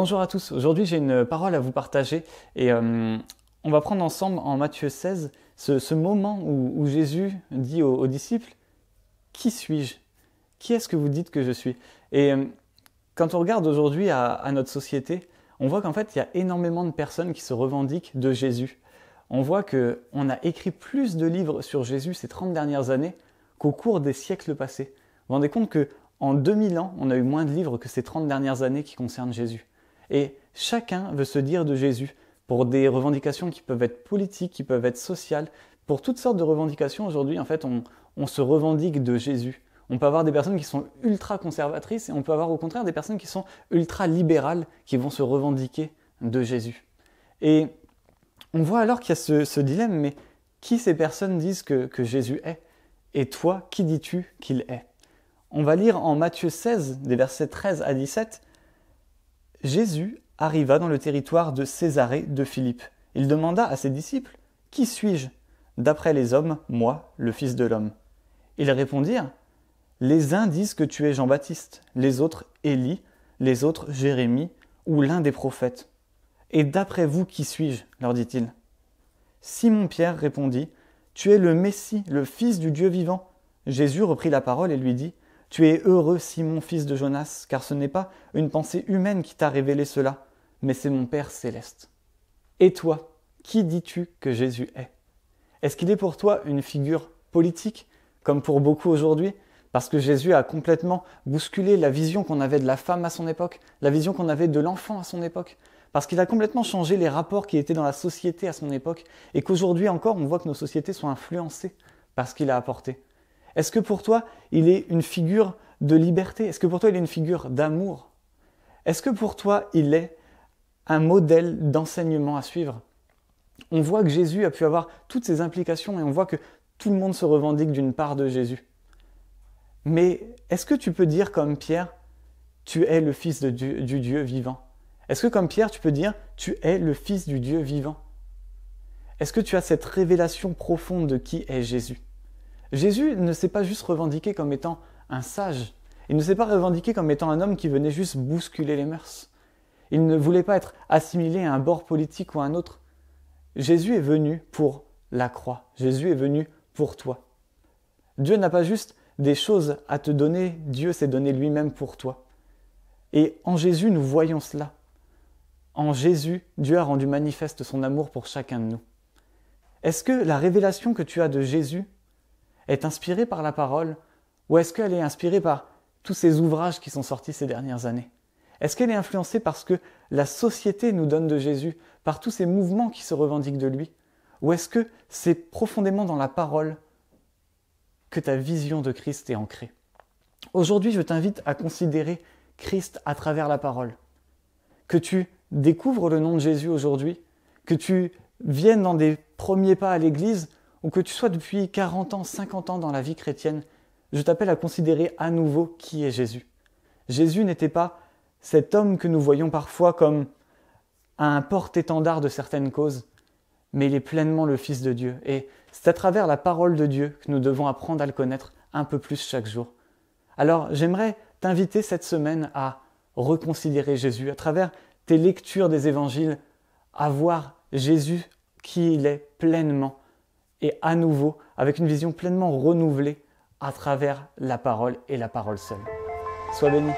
Bonjour à tous, aujourd'hui j'ai une parole à vous partager et on va prendre ensemble en Matthieu 16 ce moment où Jésus dit aux disciples « Qui suis-je ? Qui est-ce que vous dites que je suis ?» Et quand on regarde aujourd'hui à notre société, on voit qu'en fait il y a énormément de personnes qui se revendiquent de Jésus. On voit qu'on a écrit plus de livres sur Jésus ces 30 dernières années qu'au cours des siècles passés. Vous vous rendez compte qu'en 2000 ans, on a eu moins de livres que ces 30 dernières années qui concernent Jésus. Et chacun veut se dire de Jésus pour des revendications qui peuvent être politiques, qui peuvent être sociales. Pour toutes sortes de revendications, aujourd'hui, en fait, on se revendique de Jésus. On peut avoir des personnes qui sont ultra conservatrices et on peut avoir au contraire des personnes qui sont ultra libérales qui vont se revendiquer de Jésus. Et on voit alors qu'il y a ce dilemme, mais qui ces personnes disent que Jésus est ? Et toi, qui dis-tu qu'il est ? On va lire en Matthieu 16, des versets 13 à 17. Jésus arriva dans le territoire de Césarée de Philippe. Il demanda à ses disciples « Qui suis-je ? D'après les hommes, moi, le Fils de l'homme. » Ils répondirent « Les uns disent que tu es Jean-Baptiste, les autres Élie, les autres Jérémie ou l'un des prophètes. Et d'après vous, qui suis-je ? leur dit-il. Simon-Pierre répondit « Tu es le Messie, le Fils du Dieu vivant. » Jésus reprit la parole et lui dit « Tu es heureux, Simon, fils de Jonas, car ce n'est pas une pensée humaine qui t'a révélé cela, mais c'est mon Père céleste. Et toi, qui dis-tu que Jésus est ? Est-ce qu'il est pour toi une figure politique, comme pour beaucoup aujourd'hui, parce que Jésus a complètement bousculé la vision qu'on avait de la femme à son époque, la vision qu'on avait de l'enfant à son époque, parce qu'il a complètement changé les rapports qui étaient dans la société à son époque, et qu'aujourd'hui encore, on voit que nos sociétés sont influencées par ce qu'il a apporté. Est-ce que pour toi, il est une figure de liberté ? Est-ce que pour toi, il est une figure d'amour ? Est-ce que pour toi, il est un modèle d'enseignement à suivre ? On voit que Jésus a pu avoir toutes ces implications et on voit que tout le monde se revendique d'une part de Jésus. Mais est-ce que tu peux dire comme Pierre, tu es le Fils du Dieu vivant ? Est-ce que comme Pierre, tu peux dire, tu es le Fils du Dieu vivant ? Est-ce que tu as cette révélation profonde de qui est Jésus ? Jésus ne s'est pas juste revendiqué comme étant un sage. Il ne s'est pas revendiqué comme étant un homme qui venait juste bousculer les mœurs. Il ne voulait pas être assimilé à un bord politique ou à un autre. Jésus est venu pour la croix. Jésus est venu pour toi. Dieu n'a pas juste des choses à te donner, Dieu s'est donné lui-même pour toi. Et en Jésus, nous voyons cela. En Jésus, Dieu a rendu manifeste son amour pour chacun de nous. Est-ce que la révélation que tu as de Jésus est inspirée par la parole ou est-ce qu'elle est inspirée par tous ces ouvrages qui sont sortis ces dernières années ? Est-ce qu'elle est influencée par ce que la société nous donne de Jésus, par tous ces mouvements qui se revendiquent de lui ? Ou est-ce que c'est profondément dans la parole que ta vision de Christ est ancrée ? Aujourd'hui, je t'invite à considérer Christ à travers la parole. Que tu découvres le nom de Jésus aujourd'hui, que tu viennes dans des premiers pas à l'église, ou que tu sois depuis 40 ans, 50 ans dans la vie chrétienne, je t'appelle à considérer à nouveau qui est Jésus. Jésus n'était pas cet homme que nous voyons parfois comme un porte-étendard de certaines causes, mais il est pleinement le Fils de Dieu. Et c'est à travers la parole de Dieu que nous devons apprendre à le connaître un peu plus chaque jour. Alors j'aimerais t'inviter cette semaine à reconsidérer Jésus, à travers tes lectures des évangiles, à voir Jésus qui il est pleinement, et à nouveau, avec une vision pleinement renouvelée à travers la parole et la parole seule. Sois béni.